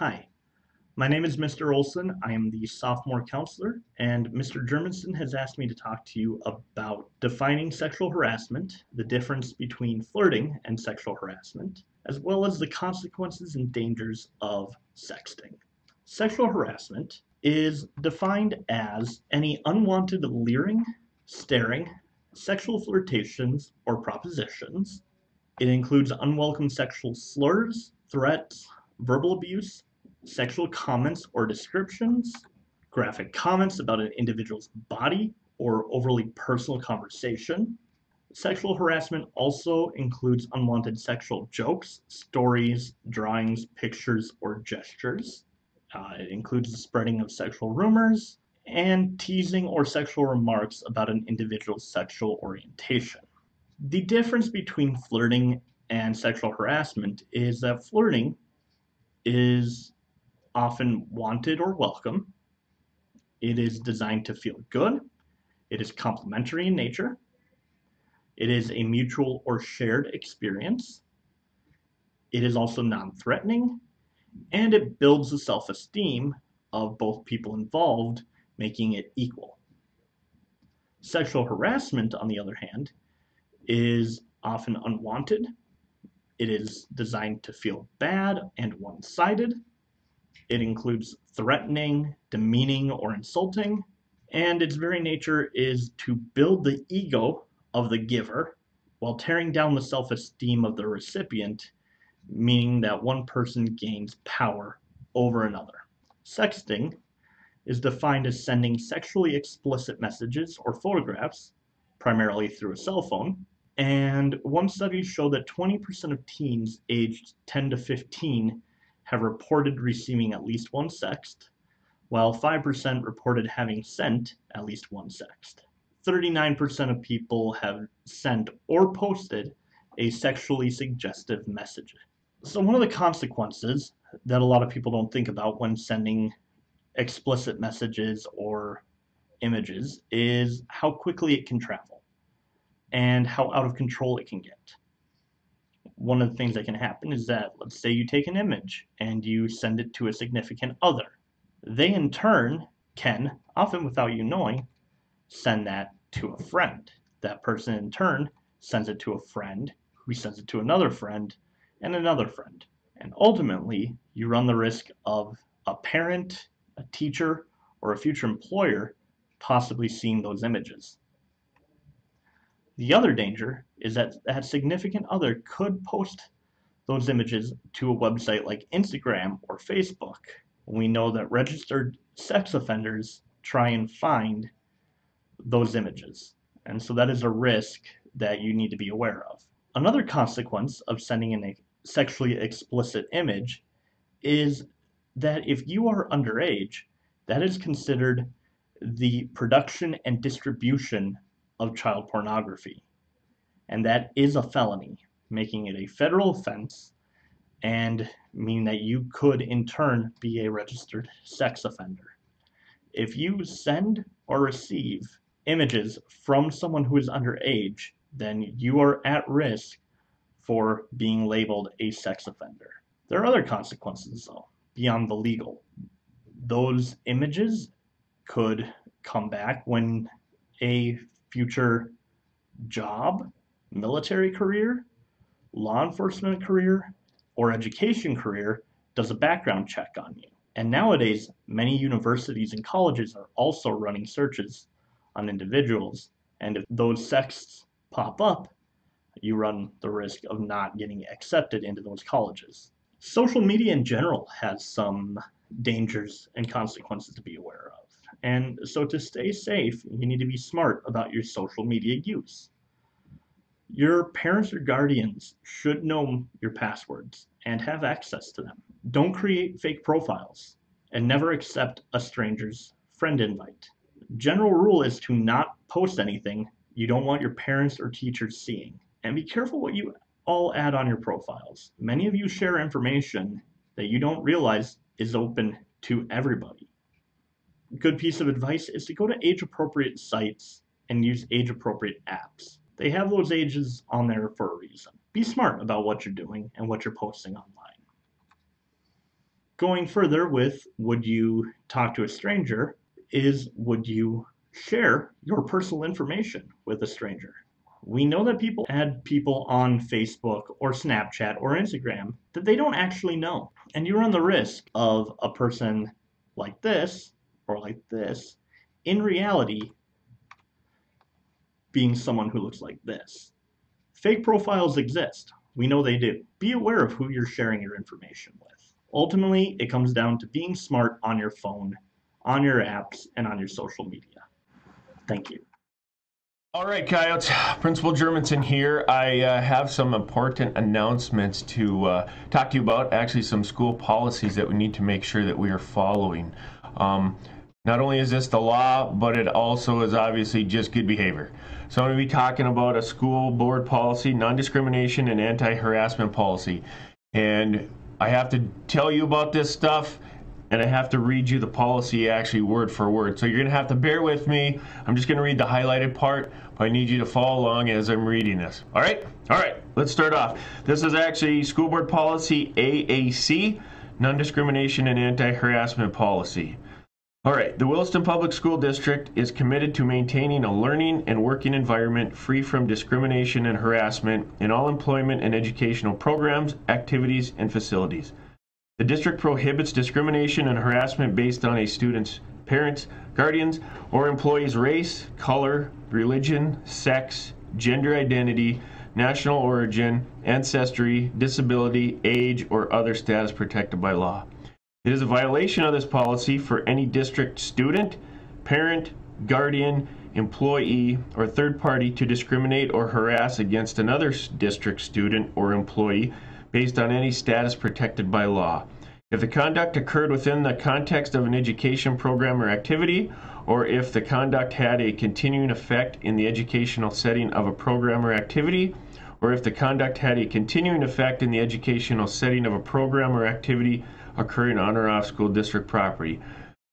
Hi, my name is Mr. Olson. I am the sophomore counselor, and Mr. Germanson has asked me to talk to you about defining sexual harassment, the difference between flirting and sexual harassment, as well as the consequences and dangers of sexting. Sexual harassment is defined as any unwanted leering, staring, sexual flirtations, or propositions. It includes unwelcome sexual slurs, threats, verbal abuse, sexual comments or descriptions, graphic comments about an individual's body, or overly personal conversation. Sexual harassment also includes unwanted sexual jokes, stories, drawings, pictures, or gestures. It includes the spreading of sexual rumors and teasing or sexual remarks about an individual's sexual orientation. The difference between flirting and sexual harassment is that flirting is often wanted or welcome. It is designed to feel good. It is complimentary in nature. It is a mutual or shared experience. It is also non-threatening, and it builds the self-esteem of both people involved, making it equal. Sexual harassment, on the other hand, is often unwanted. It is designed to feel bad and one-sided. It includes threatening, demeaning, or insulting, and its very nature is to build the ego of the giver while tearing down the self-esteem of the recipient, meaning that one person gains power over another. Sexting is defined as sending sexually explicit messages or photographs, primarily through a cell phone, and one study showed that 20% of teens aged 10 to 15 have reported receiving at least one sext, while 5% reported having sent at least one sext. 39% of people have sent or posted a sexually suggestive message. So one of the consequences that a lot of people don't think about when sending explicit messages or images is how quickly it can travel and how out of control it can get. One of the things that can happen is that, let's say you take an image and you send it to a significant other. They in turn can, often without you knowing, send that to a friend. That person in turn sends it to a friend, who sends it to another friend, and another friend. And ultimately, you run the risk of a parent, a teacher, or a future employer possibly seeing those images. The other danger is that that significant other could post those images to a website like Instagram or Facebook. We know that registered sex offenders try and find those images. And so that is a risk that you need to be aware of. Another consequence of sending in a sexually explicit image is that if you are underage, that is considered the production and distribution of child pornography. And that is a felony, making it a federal offense and meaning that you could in turn be a registered sex offender. If you send or receive images from someone who is underage, then you are at risk for being labeled a sex offender. There are other consequences, though, beyond the legal. Those images could come back when a future job, military career, law enforcement career, or education career does a background check on you. And nowadays, many universities and colleges are also running searches on individuals. And if those sexts pop up, you run the risk of not getting accepted into those colleges. Social media in general has some dangers and consequences to be aware of. And so to stay safe, you need to be smart about your social media use. Your parents or guardians should know your passwords and have access to them. Don't create fake profiles and never accept a stranger's friend invite. General rule is to not post anything you don't want your parents or teachers seeing. And be careful what you all add on your profiles. Many of you share information that you don't realize is open to everybody. A good piece of advice is to go to age-appropriate sites and use age-appropriate apps. They have those ages on there for a reason. Be smart about what you're doing and what you're posting online. going further with would you talk to a stranger is would you share your personal information with a stranger? We know that people add people on Facebook or Snapchat or Instagram that they don't actually know. And you run the risk of a person like this or like this in reality being someone who looks like this. Fake profiles exist. We know they do. Be aware of who you're sharing your information with. Ultimately, it comes down to being smart on your phone, on your apps, and on your social media. Thank you. All right, Coyotes. Principal Germanson here. I have some important announcements to talk to you about. Actually, some school policies that we need to make sure that we are following. Not only is this the law, but it also is obviously just good behavior. So I'm going to be talking about a school board policy, non-discrimination, and anti-harassment policy. And I have to tell you about this stuff, and I have to read you the policy actually word for word. So you're going to have to bear with me. I'm just going to read the highlighted part, but I need you to follow along as I'm reading this. All right? All right, let's start off. This is actually School Board Policy AAC, Non-Discrimination and Anti-Harassment Policy. All right, the Williston Public School District is committed to maintaining a learning and working environment free from discrimination and harassment in all employment and educational programs, activities, and facilities. The district prohibits discrimination and harassment based on a student's parents, guardians, or employees' race, color, religion, sex, gender identity, national origin, ancestry, disability, age, or other status protected by law. It is a violation of this policy for any district student, parent, guardian, employee, or third party to discriminate or harass against another district student or employee based on any status protected by law. If the conduct occurred within the context of an education program or activity, or if the conduct had a continuing effect in the educational setting of a program or activity, or if the conduct had a continuing effect in the educational setting of a program or activity occurring on or off school district property.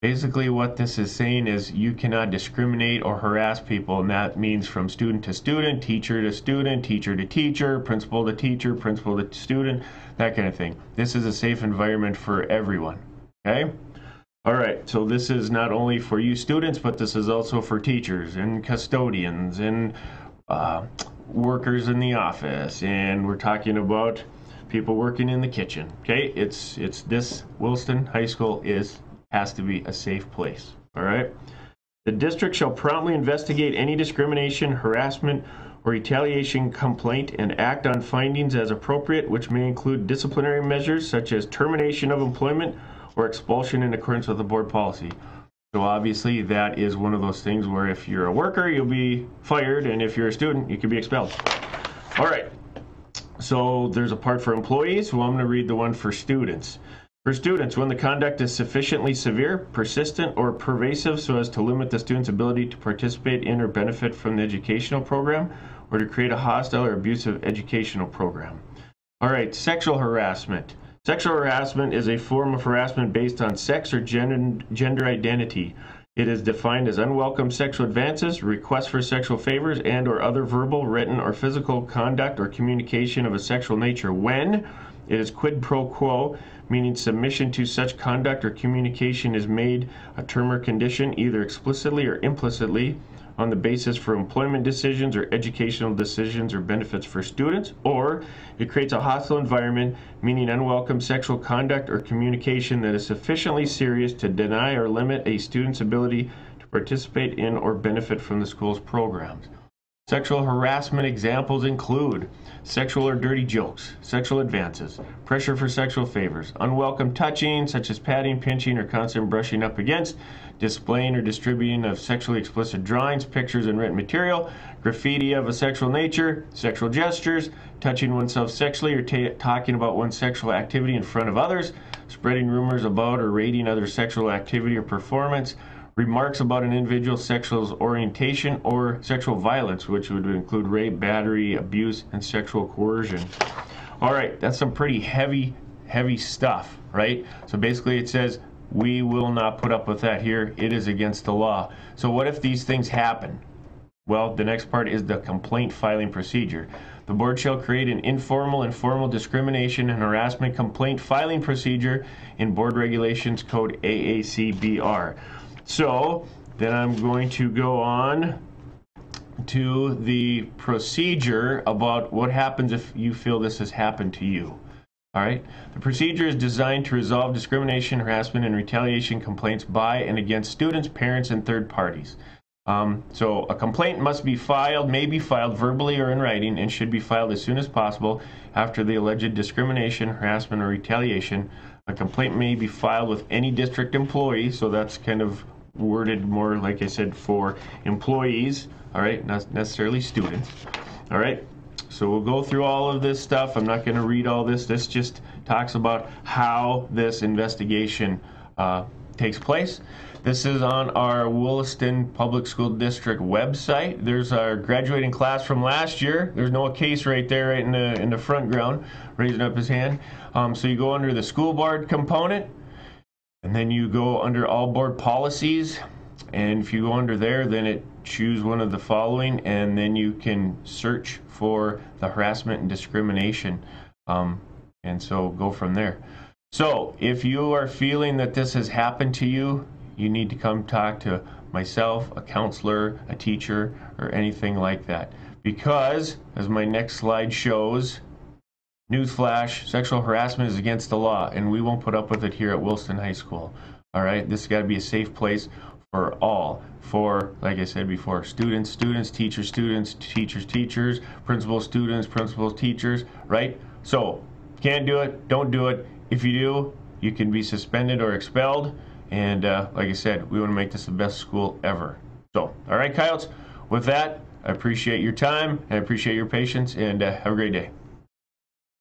Basically what this is saying is you cannot discriminate or harass people, and that means from student to student, teacher to student, teacher to teacher, principal to teacher, principal to student, that kind of thing. This is a safe environment for everyone, okay? All right, so this is not only for you students, but this is also for teachers and custodians and workers in the office, and we're talking about people working in the kitchen, okay? It's this Williston High School has to be a safe place, all right? The district shall promptly investigate any discrimination, harassment, or retaliation complaint and act on findings as appropriate, which may include disciplinary measures such as termination of employment or expulsion in accordance with the board policy. So obviously that is one of those things where if you're a worker, you'll be fired, and if you're a student, you can be expelled. All right. So there's a part for employees. Well, I'm going to read the one for students. For students, when the conduct is sufficiently severe, persistent, or pervasive so as to limit the student's ability to participate in or benefit from the educational program, or to create a hostile or abusive educational program. All right, sexual harassment. Sexual harassment is a form of harassment based on sex or gender identity. It is defined as unwelcome sexual advances, requests for sexual favors, and or other verbal, written, or physical conduct or communication of a sexual nature when it is quid pro quo, meaning submission to such conduct or communication is made a term or condition, either explicitly or implicitly, on the basis for employment decisions or educational decisions or benefits for students, or it creates a hostile environment, meaning unwelcome sexual conduct or communication that is sufficiently serious to deny or limit a student's ability to participate in or benefit from the school's programs. Sexual harassment examples include sexual or dirty jokes, sexual advances, pressure for sexual favors, unwelcome touching such as patting, pinching, or constant brushing up against, displaying or distributing of sexually explicit drawings, pictures, and written material, graffiti of a sexual nature, sexual gestures, touching oneself sexually or talking about one's sexual activity in front of others, spreading rumors about or rating other sexual activity or performance, remarks about an individual's sexual orientation, or sexual violence, which would include rape, battery, abuse, and sexual coercion. All right, that's some pretty heavy stuff, right? So basically it says, we will not put up with that here. It is against the law. So what if these things happen? Well, the next part is the complaint filing procedure. The board shall create an informal and formal discrimination and harassment complaint filing procedure in Board Regulations Code AACBR. So then I'm going to go on to the procedure about what happens if you feel this has happened to you. All right. The procedure is designed to resolve discrimination, harassment, and retaliation complaints by and against students, parents, and third parties. So a complaint must be filed, may be filed verbally or in writing, and should be filed as soon as possible after the alleged discrimination, harassment, or retaliation. A complaint may be filed with any district employee, so that's kind of worded more, like I said, for employees, all right, not necessarily students, all right. So we'll go through all of this stuff. I'm not going to read all this. This just talks about how this investigation takes place. This is on our Williston Public School District website. There's our graduating class from last year. There's no case right there, right in the front ground, raising up his hand. So you go under the school board component, and then you go under all board policies. And if you go under there, then it choose one of the following, and then you can search for the harassment and discrimination, and so go from there. So if you are feeling that this has happened to you, you need to come talk to myself, a counselor, a teacher, or anything like that. Because, as my next slide shows, newsflash, sexual harassment is against the law, and we won't put up with it here at Williston High School. All right, this has got to be a safe place for all. For, like I said before, students, teachers, teachers, principals, students, principals, teachers, right? So, can't do it, don't do it. If you do, you can be suspended or expelled. And like I said, we want to make this the best school ever. So, all right, coyotes, with that, I appreciate your time, I appreciate your patience, and have a great day.